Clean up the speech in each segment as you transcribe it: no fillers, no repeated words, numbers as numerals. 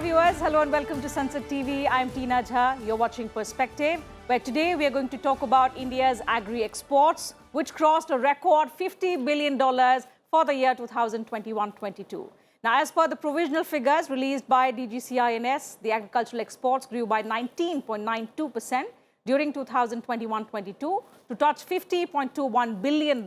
viewers, hello and welcome to Sansad TV. I'm Tina Jha. You're watching Perspective, where today we are going to talk about India's agri exports, which crossed a record $50 billion for the year 2021-22. Now, as per the provisional figures released by DGCI&S, the agricultural exports grew by 19.92% during 2021-22 to touch $50.21 billion.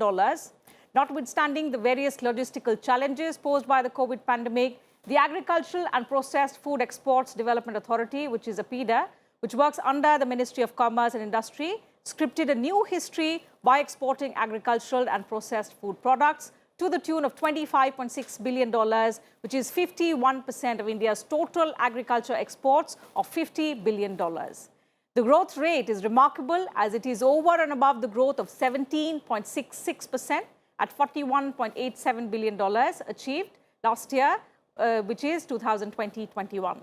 Notwithstanding the various logistical challenges posed by the COVID pandemic, the Agricultural and Processed Food Exports Development Authority, which is APEDA, which works under the Ministry of Commerce and Industry, scripted a new history by exporting agricultural and processed food products to the tune of $25.6 billion, which is 51% of India's total agriculture exports of $50 billion. The growth rate is remarkable as it is over and above the growth of 17.66% at $41.87 billion achieved last year, which is 2020-21.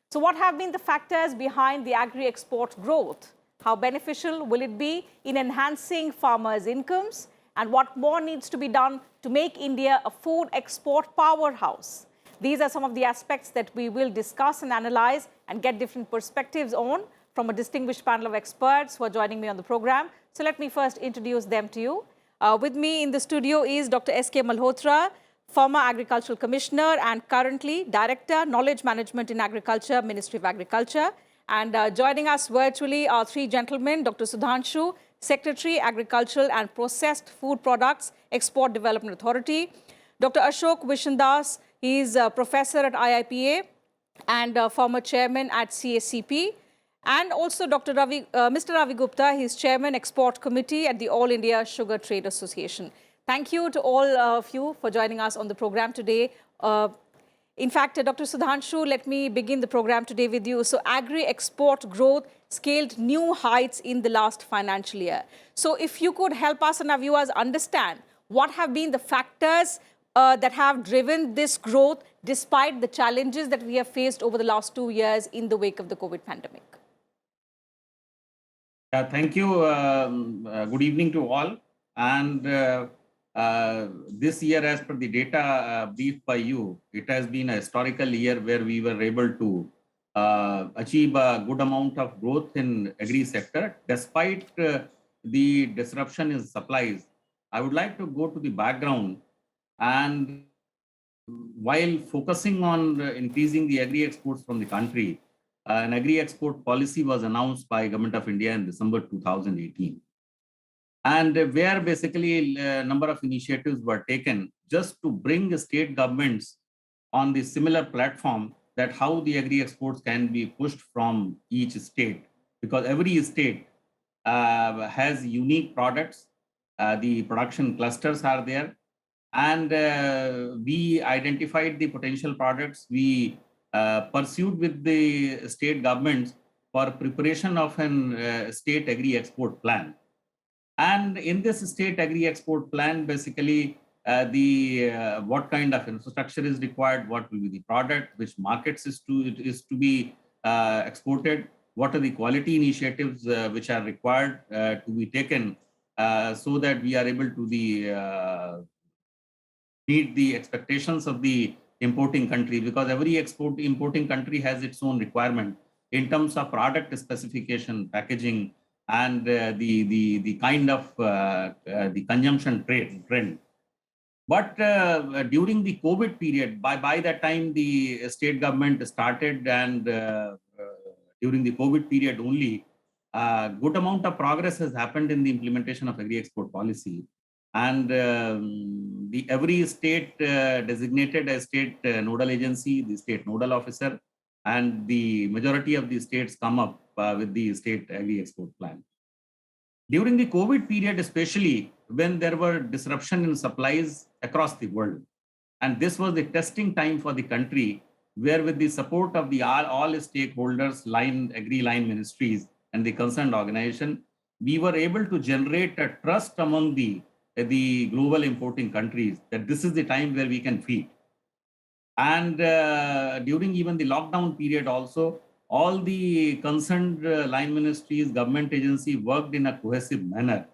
So what have been the factors behind the agri-export growth? How beneficial will it be in enhancing farmers' incomes? And what more needs to be done to make India a food export powerhouse? These are some of the aspects that we will discuss and analyze and get different perspectives on from a distinguished panel of experts who are joining me on the program. So let me first introduce them to you. With me in the studio is Dr. S.K. Malhotra, former Agricultural Commissioner and currently Director, Knowledge Management in Agriculture, Ministry of Agriculture. And joining us virtually are three gentlemen, Dr. Sudhanshu, Secretary, Agricultural and Processed Food Products Export Development Authority. Dr. Ashok Vishandas, he is a professor at IIPA and former chairman at CACP. And also Dr. Mr. Ravi Gupta, he is Chairman, Export Committee at the All India Sugar Trade Association. Thank you to all of you for joining us on the program today. In fact, Dr. Sudhanshu, let me begin the program today with you. So, agri-export growth scaled new heights in the last financial year. So, if you could help us and our viewers understand what have been the factors that have driven this growth despite the challenges that we have faced over the last 2 years in the wake of the COVID pandemic. Thank you. Good evening to all. And this year, as per the data briefed by you, it has been a historical year where we were able to achieve a good amount of growth in agri sector despite the disruption in supplies. I would like to go to the background, and while focusing on increasing the agri exports from the country, an agri export policy was announced by Government of India in December 2018. And where basically a number of initiatives were taken just to bring the state governments on the similar platform that how the agri exports can be pushed from each state, because every state has unique products, the production clusters are there, and we identified the potential products. We pursued with the state governments for preparation of an state agri export plan. And in this state agri export plan, basically what kind of infrastructure is required, what will be the product, which markets is to be exported, what are the quality initiatives which are required to be taken so that we are able to meet the expectations of the importing country, because every importing country has its own requirement in terms of product specification, packaging, and the kind of the consumption trend. But during the COVID period, by that time the state government started, and during the COVID period only, good amount of progress has happened in the implementation of agri export policy. And every state designated a state nodal agency, the state nodal officer, and the majority of the states come up with the state agri export plan. During the COVID period, especially when there were disruption in supplies across the world, and this was the testing time for the country, where with the support of the all stakeholders, agri line ministries, and the concerned organization, we were able to generate a trust among the global importing countries that this is the time where we can feed. And during even the lockdown period also, all the concerned line ministries, government agency worked in a cohesive manner.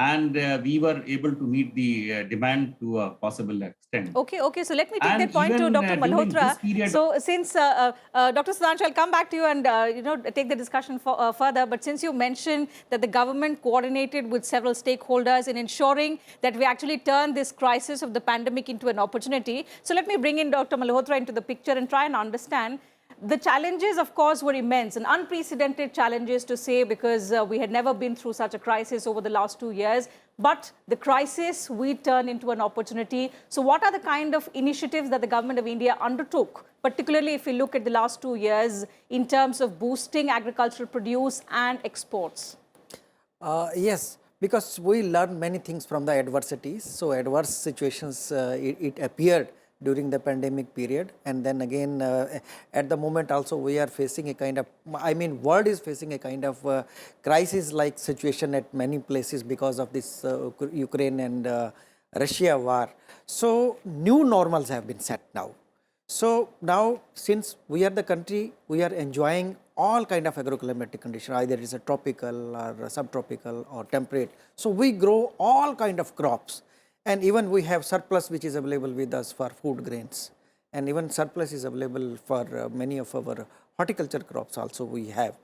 and we were able to meet the demand to a possible extent. Okay. So let me take And that point to even, Dr. during Malhotra. this period, So since Dr. Sudhanshu, I'll come back to you and take the discussion further. But since you mentioned that the government coordinated with several stakeholders in ensuring that we actually turn this crisis of the pandemic into an opportunity, so let me bring in Dr. Malhotra into the picture and try and understand. The challenges, of course, were immense and unprecedented challenges to say, because we had never been through such a crisis over the last 2 years. But the crisis we turned into an opportunity. So what are the kind of initiatives that the government of India undertook, particularly if we look at the last 2 years, in terms of boosting agricultural produce and exports? Yes, because we learned many things from the adversities. So adverse situations, it appeared during the pandemic period, and then again at the moment also we are facing a kind of, world is facing a kind of crisis like situation at many places because of this Ukraine and Russia war. So new normals have been set now. So now, since we are the country, we are enjoying all kind of agroclimatic condition, either it is a tropical or subtropical or temperate. So we grow all kind of crops, and even we have surplus which is available with us for food grains, and even surplus is available for many of our horticulture crops also we have.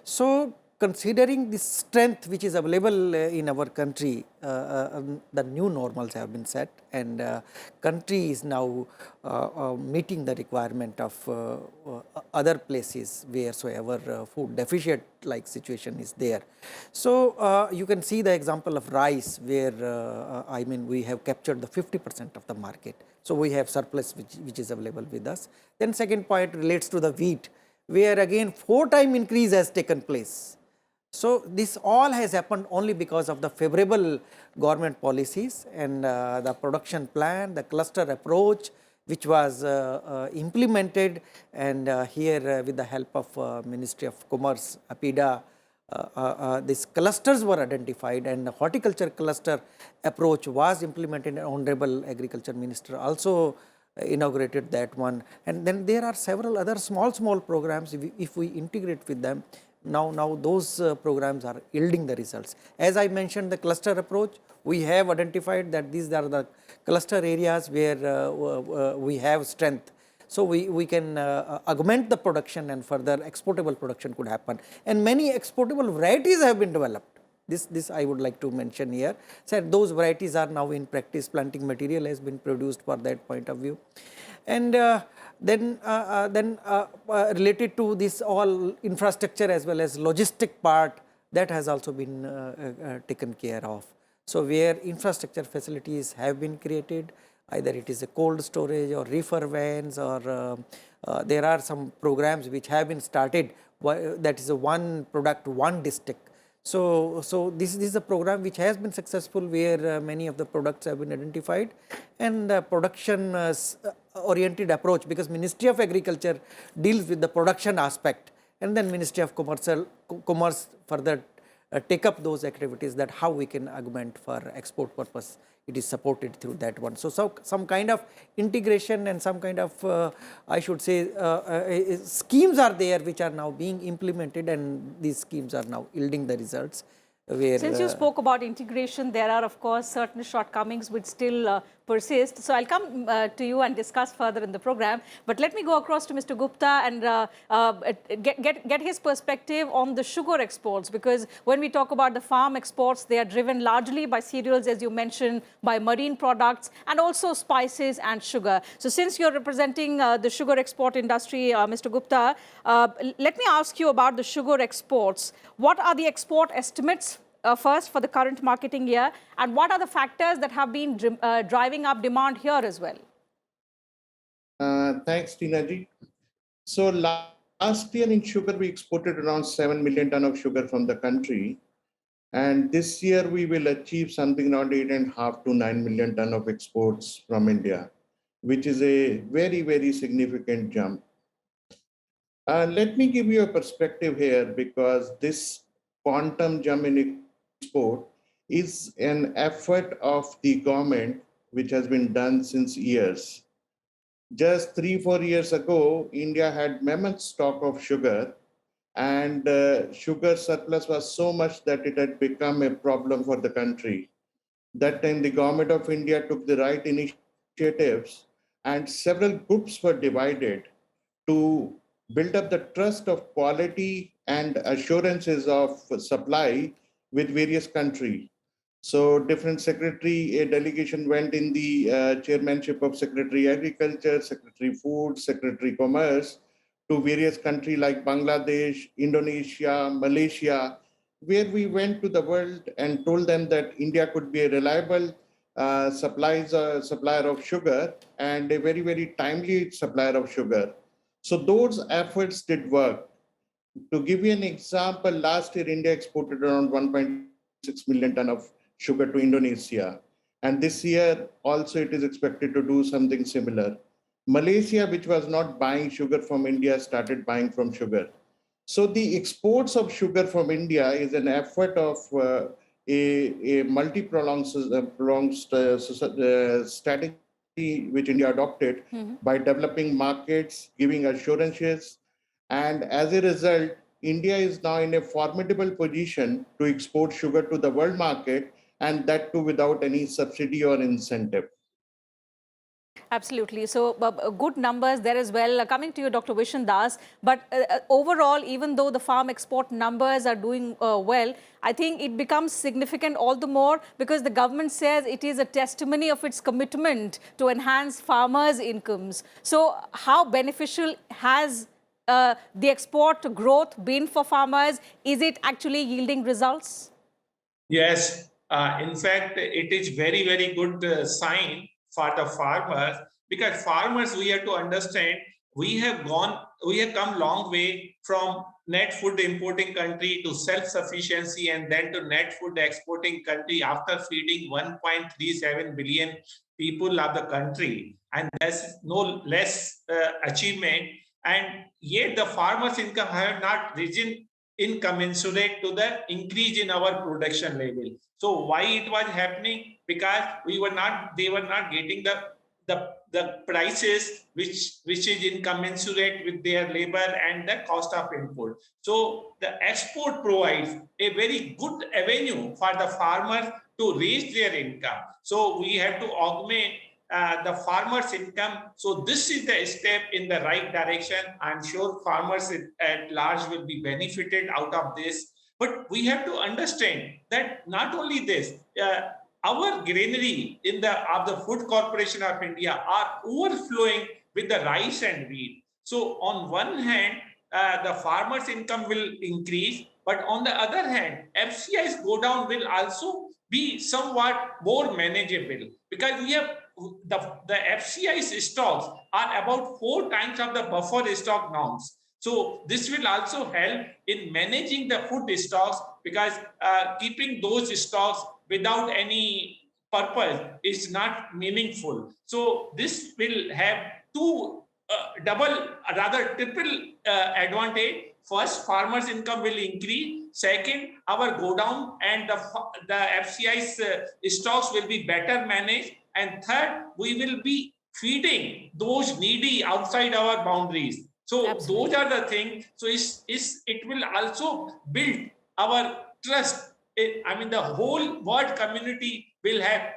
So considering the strength which is available in our country, the new normals have been set, and country is now meeting the requirement of other places wheresoever food deficit like situation is there. So you can see the example of rice, where we have captured the 50% of the market. So we have surplus which is available with us. Then second point relates to the wheat, where again 4-time increase has taken place. So this all has happened only because of the favorable government policies and the production plan, the cluster approach which was implemented, and here with the help of Ministry of Commerce, APEDA, these clusters were identified, and the horticulture cluster approach was implemented, and Honorable Agriculture Minister also inaugurated that one. And then there are several other small programs. If we integrate with them, now those programs are yielding the results. As I mentioned, the cluster approach, we have identified that these are the cluster areas where we have strength. So we can augment the production, and further exportable production could happen. And many exportable varieties have been developed. This I would like to mention here. So those varieties are now in practice. Planting material has been produced for that point of view. And then related to this all infrastructure as well as logistic part, that has also been taken care of. So where infrastructure facilities have been created, either it is a cold storage or reefer vans, or there are some programs which have been started, that is a one product, one district. So this is a program which has been successful, where many of the products have been identified, and production oriented approach, because Ministry of Agriculture deals with the production aspect, and then Ministry of Commerce further take up those activities, that how we can augment for export purpose. It is supported through that one. So some kind of integration and some kind of I should say schemes are there which are now being implemented, and these schemes are now yielding the results. Where, since you spoke about integration, there are of course certain shortcomings which still persist. So I'll come to you and discuss further in the program. But let me go across to Mr. Gupta and get his perspective on the sugar exports, because when we talk about the farm exports, they are driven largely by cereals, as you mentioned, by marine products, and also spices and sugar. So since you're representing the sugar export industry, Mr. Gupta, let me ask you about the sugar exports. What are the export estimates first for the current marketing year, and what are the factors that have been driving up demand here as well? Thanks, Tina ji. So last year in sugar, we exported around 7 million ton of sugar from the country. And this year we will achieve something around 8.5 to 9 million ton of exports from India, which is a very, very significant jump. Let me give you a perspective here, because this quantum jump in export is an effort of the government which has been done since years. Just 3-4 years ago, India had mammoth stock of sugar, and sugar surplus was so much that it had become a problem for the country. That time, the government of India took the right initiatives, and several groups were divided to build up the trust of quality and assurances of supply with various countries. So different secretary, a delegation went in the chairmanship of Secretary Agriculture, Secretary Food, Secretary Commerce to various countries like Bangladesh, Indonesia, Malaysia, where we went to the world and told them that India could be a reliable supplier of sugar and a very, very timely supplier of sugar. So those efforts did work. To give you an example, last year India exported around 1.6 million ton of sugar to Indonesia. And this year also it is expected to do something similar. Malaysia, which was not buying sugar from India, started buying from sugar. So the exports of sugar from India is an effort of a multi-pronged strategy which India adopted by developing markets, giving assurances, and as a result, India is now in a formidable position to export sugar to the world market, and that too without any subsidy or incentive. Absolutely. So good numbers there as well. Coming to you, Dr. Vishen Das, but overall, even though the farm export numbers are doing well, I think it becomes significant all the more because the government says it is a testimony of its commitment to enhance farmers' incomes. So how beneficial has the export growth been for farmers? Is it actually yielding results? Yes. In fact, it is very, very good sign for the farmers, because farmers, we have to understand, we have come long way from net food importing country to self-sufficiency and then to net food exporting country after feeding 1.37 billion people of the country. And that's no less achievement. And yet the farmers' income have not risen incommensurate to the increase in our production level. So why it was happening? Because they were not getting the prices which is incommensurate with their labor and the cost of input. So the export provides a very good avenue for the farmers to raise their income. So we have to augment the farmers' income. So this is the step in the right direction. I'm sure farmers at large will be benefited out of this. But we have to understand that not only this, our granary of the Food Corporation of India are overflowing with the rice and wheat. So on one hand, the farmers' income will increase, but on the other hand, FCI's go down will also be somewhat more manageable, because we have the FCI's stocks are about 4 times of the buffer stock norms. So this will also help in managing the food stocks, because keeping those stocks without any purpose is not meaningful. So this will have triple advantage. First, farmers' income will increase. Second, our go down and the FCI's stocks will be better managed. And third, we will be feeding those needy outside our boundaries. So Absolutely. Those are the things. So it will also build our trust. The whole world community will have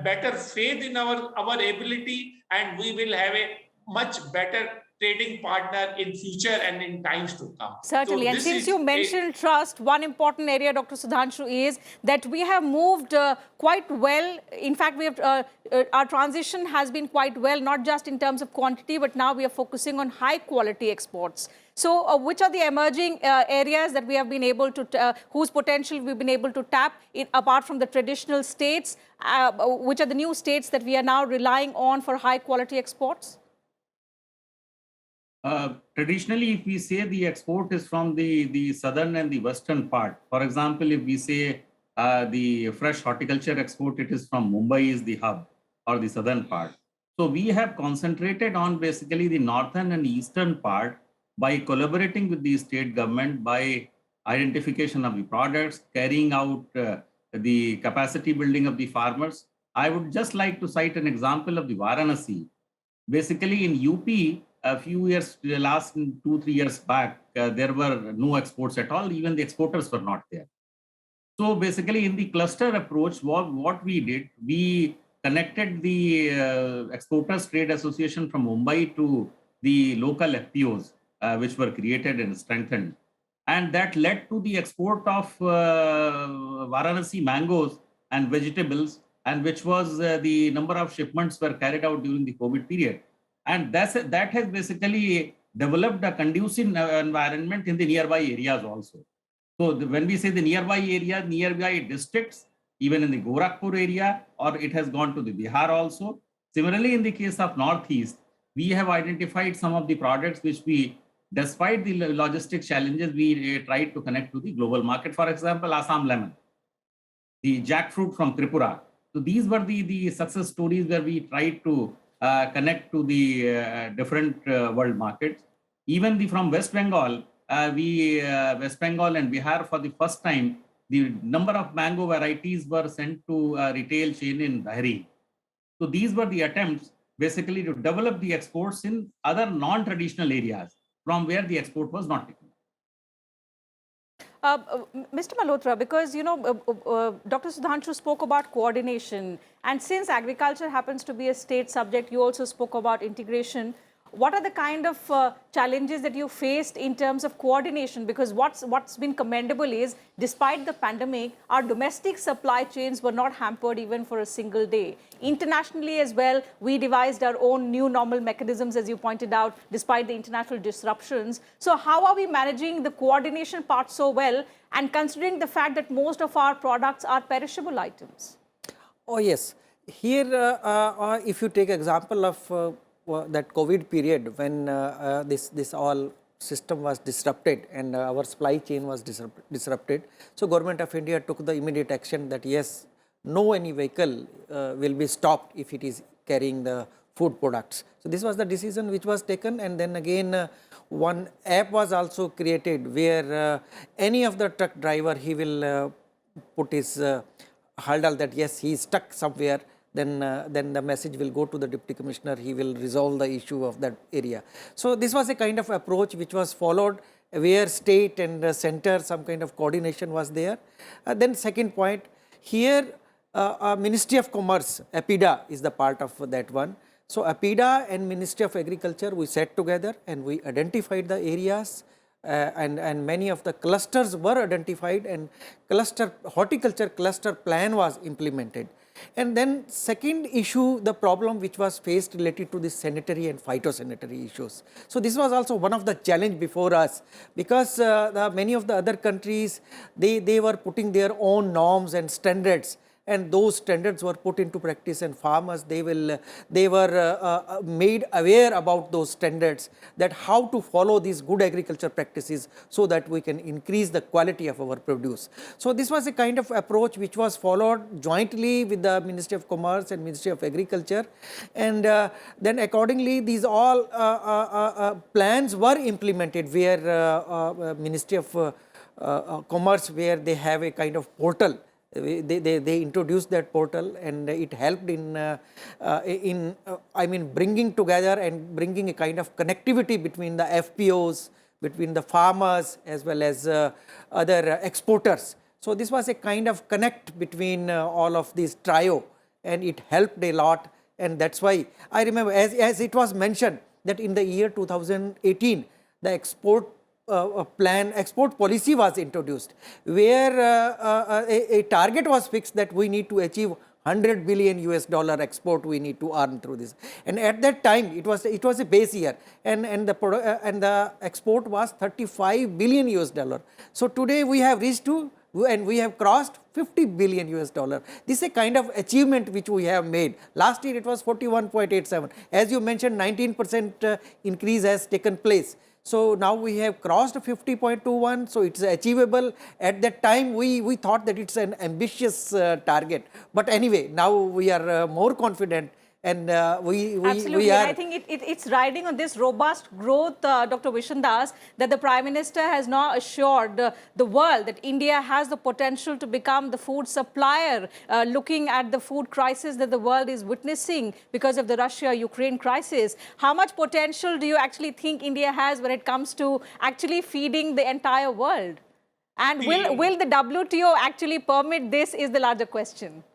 better faith in our ability, and we will have a much better trading partner in future and in times to come. Certainly. So and since you mentioned trust, one important area, Dr. Sudhanshu, is that we have moved quite well. In fact, we have our transition has been quite well, not just in terms of quantity, but now we are focusing on high quality exports. So which are the emerging areas that we have been able to, whose potential we've been able to tap apart from the traditional states? Which are the new states that we are now relying on for high quality exports? Traditionally, if we say the export is from the southern and the western part, for example, if we say the fresh horticulture export, it is from Mumbai is the hub or the southern part. So we have concentrated on basically the northern and eastern part by collaborating with the state government, by identification of the products, carrying out the capacity building of the farmers. I would just like to cite an example of the Varanasi. Basically in UP, a few years, last 2-3 years back, there were no exports at all. Even the exporters were not there. So basically, in the cluster approach, what we did, we connected the Exporters Trade Association from Mumbai to the local FPOs, which were created and strengthened. And that led to the export of Varanasi mangoes and vegetables, and which was the number of shipments were carried out during the COVID period. And that has basically developed a conducive environment in the nearby areas also. So when we say the nearby areas, nearby districts, even in the Gorakhpur area, or it has gone to the Bihar also. Similarly, in the case of Northeast, we have identified some of the products which we, despite the logistic challenges, we tried to connect to the global market. For example, Assam lemon, the jackfruit from Tripura. So these were the success stories where we tried to connect to the different world markets. Even from West Bengal, West Bengal and Bihar, for the first time, the number of mango varieties were sent to a retail chain in Bahrain. So these were the attempts basically to develop the exports in other non-traditional areas from where the export was not taken. Mr. Malhotra, because Dr. Sudhanshu spoke about coordination, and since agriculture happens to be a state subject, you also spoke about integration. What are the kind of challenges that you faced in terms of coordination? Because what's been commendable is, despite the pandemic, our domestic supply chains were not hampered even for a single day. Internationally as well, we devised our own new normal mechanisms, as you pointed out, despite the international disruptions. So how are we managing the coordination part so well, and considering the fact that most of our products are perishable items? Oh yes, here if you take example of that COVID period when this all system was disrupted and our supply chain was disrupted. So Government of India took the immediate action that yes, no any vehicle will be stopped if it is carrying the food products. So this was the decision which was taken, and then again one app was also created where any of the truck driver, he will put his hurdle that yes, he is stuck somewhere. Then the message will go to the Deputy Commissioner, he will resolve the issue of that area. So this was a kind of approach which was followed where state and center, some kind of coordination was there. Then second point, here Ministry of Commerce, APEDA is the part of that one. So APEDA and Ministry of Agriculture, we sat together and we identified the areas and many of the clusters were identified, and horticulture cluster plan was implemented. And then second issue, the problem which was faced related to the sanitary and phytosanitary issues. So this was also one of the challenge before us, because many of the other countries, they were putting their own norms and standards, and those standards were put into practice, and farmers, they were made aware about those standards, that how to follow these good agriculture practices so that we can increase the quality of our produce. So this was a kind of approach which was followed jointly with the Ministry of Commerce and Ministry of Agriculture, and then accordingly these all plans were implemented, where Ministry of Commerce, where they have a kind of portal. They introduced that portal, and it helped in bringing together and bringing a kind of connectivity between the FPOs, between the farmers as well as other exporters. So this was a kind of connect between all of these trio, and it helped a lot. And that's why I remember, as it was mentioned, that in the year 2018, the export policy was introduced, where a target was fixed that we need to achieve $100 billion export we need to earn through this. And at that time, it was a base year, and the export was $35 billion. So today we have reached to, and we have crossed $50 billion. This is a kind of achievement which we have made. Last year it was 41.87. As you mentioned, 19% increase has taken place. So now we have crossed 50.21, so it's achievable. At that time, we thought that it's an ambitious target. But anyway, now we are more confident And Absolutely, we and are. I think it's riding on this robust growth, Dr. Vishandas, that the Prime Minister has now assured the world that India has the potential to become the food supplier, looking at the food crisis that the world is witnessing because of the Russia-Ukraine crisis. How much potential do you actually think India has when it comes to actually feeding the entire world? And will the WTO actually permit this is the larger question.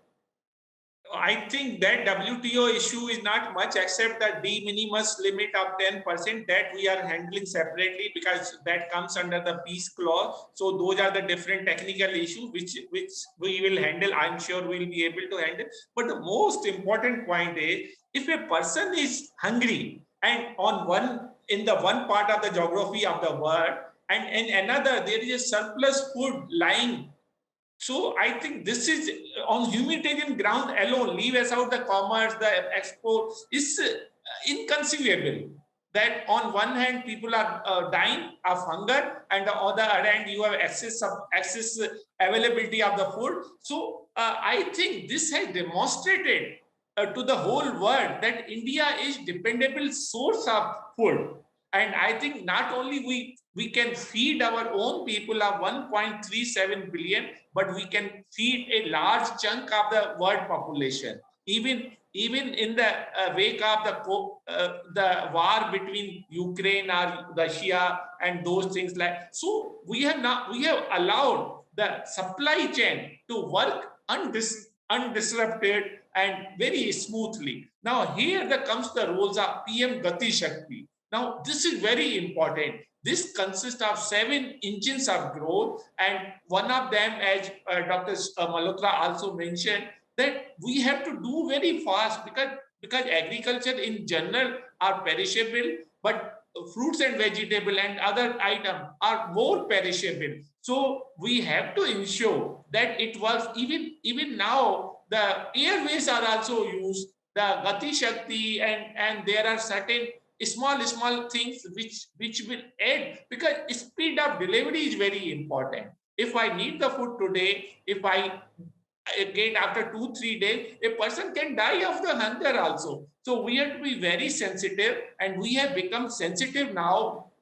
I think that WTO issue is not much except the de minimis limit of 10% that we are handling separately because that comes under the peace clause. So those are the different technical issues which we will handle. I'm sure we'll be able to handle. But the most important point is if a person is hungry and in the one part of the geography of the world and in another there is a surplus food lying. So I think this is on humanitarian ground alone, leave us out the commerce, the export, is inconceivable. That on one hand, people are dying of hunger, and on the other hand, you have access availability of the food. So I think this has demonstrated to the whole world that India is dependable source of food. And I think not only we can feed our own people of 1.37 billion, but we can feed a large chunk of the world population. Even in the wake of the war between Ukraine or Russia and those things like so, we have allowed the supply chain to work undisrupted and very smoothly. Now here comes the roles of PM Gati Shakti. Now this is very important. This consists of 7 engines of growth, and one of them, as Dr. Malhotra also mentioned, that we have to do very fast because agriculture in general are perishable, but fruits and vegetable and other items are more perishable. So we have to ensure that it works. Even now, the airways are also used, the Gati Shakti, and there are certain small things which will add because speed of delivery is very important. If I need the food today, if I get after 2-3 days, a person can die of the hunger also. So we have to be very sensitive, and we have become sensitive now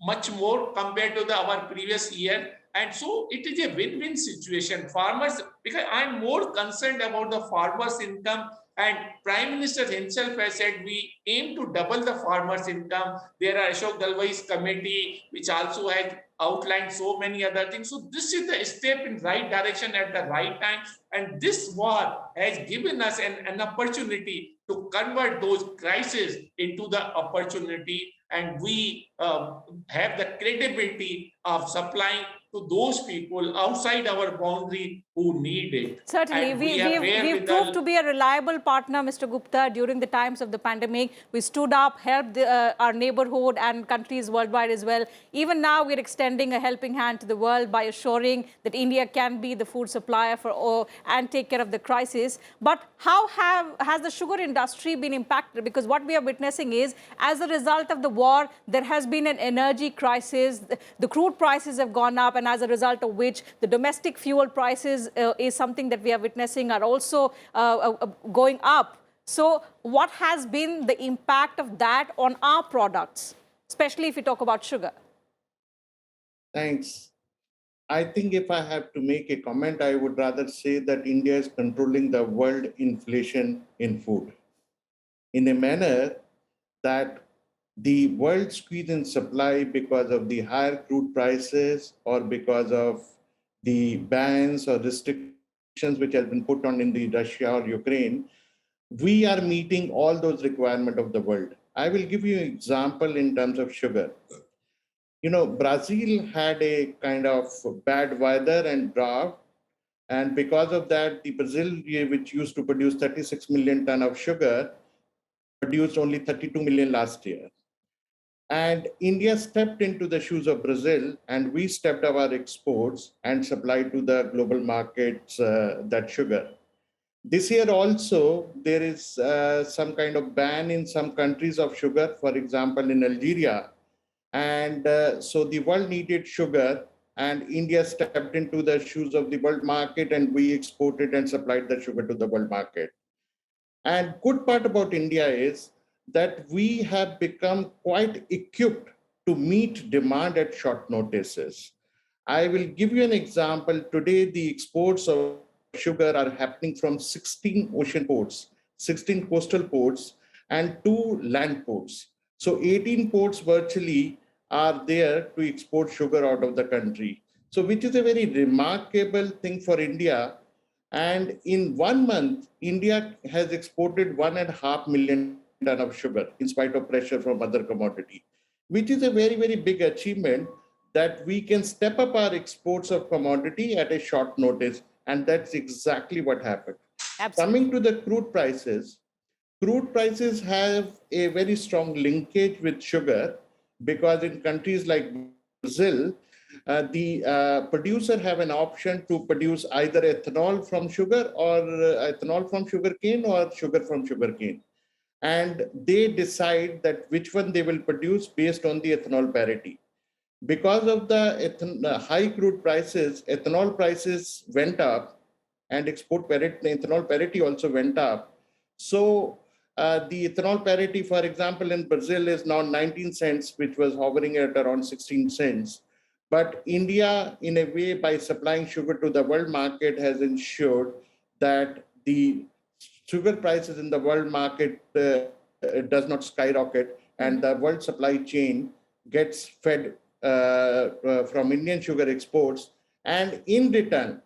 much more compared to our previous year. And so it is a win-win situation. Farmers, because I'm more concerned about the farmers' income, and Prime Minister himself has said we aim to double the farmers' income. There are Ashok Dalwai's committee, which also has outlined so many other things. So this is the step in right direction at the right time. And this war has given us an opportunity to convert those crises into the opportunity. And we have the credibility of supplying to those people outside our boundary who need it. Certainly, we've proved to be a reliable partner, Mr. Gupta, during the times of the pandemic. We stood up, helped our neighborhood and countries worldwide as well. Even now, we're extending a helping hand to the world by assuring that India can be the food supplier for all and take care of the crisis. But how has the sugar industry been impacted? Because what we are witnessing is, as a result of the war, there has been an energy crisis. The crude prices have gone up, and as a result of which, the domestic fuel prices is something that we are witnessing are also going up. So what has been the impact of that on our products, especially if we talk about sugar? Thanks. I think if I have to make a comment, I would rather say that India is controlling the world inflation in food in a manner that the world squeeze in supply because of the higher crude prices or because of the bans or restrictions which have been put on in the Russia or Ukraine, we are meeting all those requirements of the world. I will give you an example in terms of sugar. You know, Brazil had a kind of bad weather and drought. And because of that, the Brazil, which used to produce 36 million ton of sugar, produced only 32 million last year. And India stepped into the shoes of Brazil, and we stepped up our exports and supplied to the global markets that sugar. This year also, there is some kind of ban in some countries of sugar, for example, in Algeria. And so the world needed sugar, and India stepped into the shoes of the world market, and we exported and supplied the sugar to the world market. And good part about India is that we have become quite equipped to meet demand at short notices. I will give you an example. Today, the exports of sugar are happening from 16 ocean ports, 16 coastal ports, and 2 land ports. So 18 ports virtually are there to export sugar out of the country. So which is a very remarkable thing for India. And in 1 month, India has exported 1.5 million ton of sugar in spite of pressure from other commodity, which is a very, very big achievement that we can step up our exports of commodity at a short notice. And that's exactly what happened. Absolutely. Coming to the crude prices have a very strong linkage with sugar because in countries like Brazil, the producer have an option to produce either ethanol from sugar or ethanol from sugarcane or sugar from sugarcane. And they decide that which one they will produce based on the ethanol parity. Because of the high crude prices, ethanol prices went up and export parity, ethanol parity also went up. So the ethanol parity, for example, in Brazil is now 19 cents, which was hovering at around 16 cents. But India, in a way, by supplying sugar to the world market, has ensured that the sugar prices in the world market does not skyrocket, and the world supply chain gets fed from Indian sugar exports. And in return,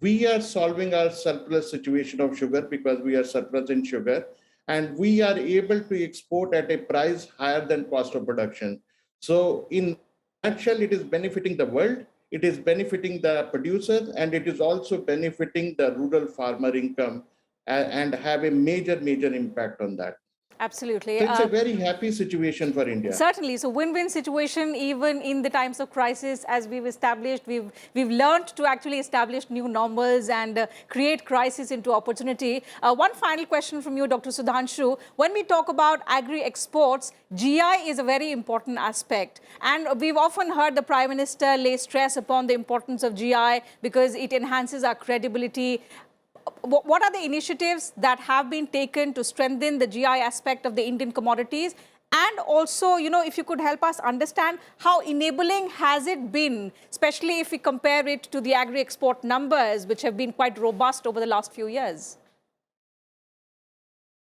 we are solving our surplus situation of sugar because we are surplus in sugar, and we are able to export at a price higher than cost of production. So in nutshell, it is benefiting the world, it is benefiting the producers, and it is also benefiting the rural farmer income and have a major, major impact on that. Absolutely. So it's a very happy situation for India. Certainly. So win-win situation, even in the times of crisis, as we've established, we've learned to actually establish new normals and create crisis into opportunity. One final question from you, Dr. Sudhanshu. When we talk about agri-exports, GI is a very important aspect. And we've often heard the Prime Minister lay stress upon the importance of GI because it enhances our credibility. What are the initiatives that have been taken to strengthen the GI aspect of the Indian commodities? And also, if you could help us understand how enabling has it been, especially if we compare it to the agri-export numbers, which have been quite robust over the last few years?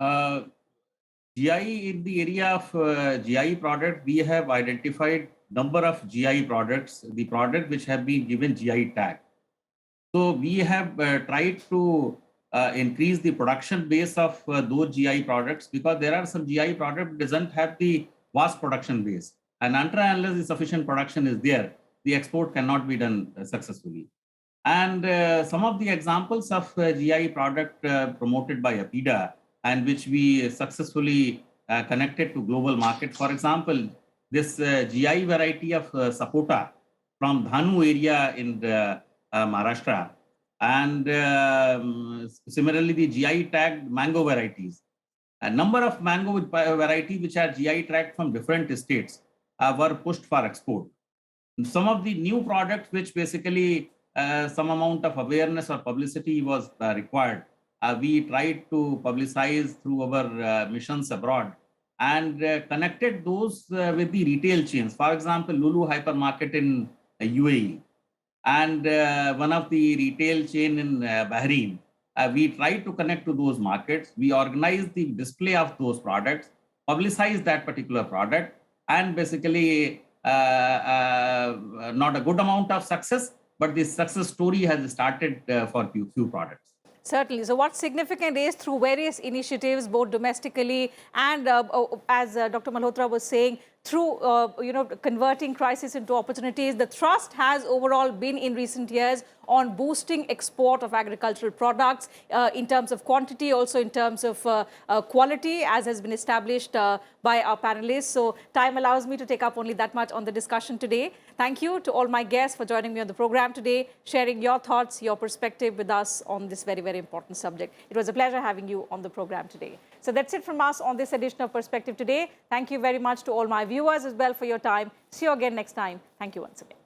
GI, in the area of GI product, we have identified number of GI products, the product which have been given GI tag. So we have tried to increase the production base of those GI products because there are some GI products that doesn't have the vast production base. And unless the sufficient production is there, the export cannot be done successfully. And some of the examples of GI product promoted by APEDA and which we successfully connected to global market. For example, this GI variety of sapota from Dhanu area in Maharashtra, and similarly the GI tagged mango varieties. A number of mango varieties which are GI tagged from different states were pushed for export. Some of the new products which basically some amount of awareness or publicity was required, we tried to publicize through our missions abroad and connected those with the retail chains. For example, Lulu hypermarket in UAE. And one of the retail chain in Bahrain, we tried to connect to those markets. We organized the display of those products, publicized that particular product, and basically not a good amount of success, but the success story has started for few products. Certainly. So what's significant is through various initiatives, both domestically and as Dr. Malhotra was saying, through converting crisis into opportunities, the thrust has overall been in recent years on boosting export of agricultural products in terms of quantity, also in terms of quality, as has been established by our panelists. So time allows me to take up only that much on the discussion today. Thank you to all my guests for joining me on the program today, sharing your thoughts, your perspective with us on this very, very important subject. It was a pleasure having you on the program today. So that's it from us on this edition of Perspective Today. Thank you very much to all my viewers as well for your time. See you again next time. Thank you once again.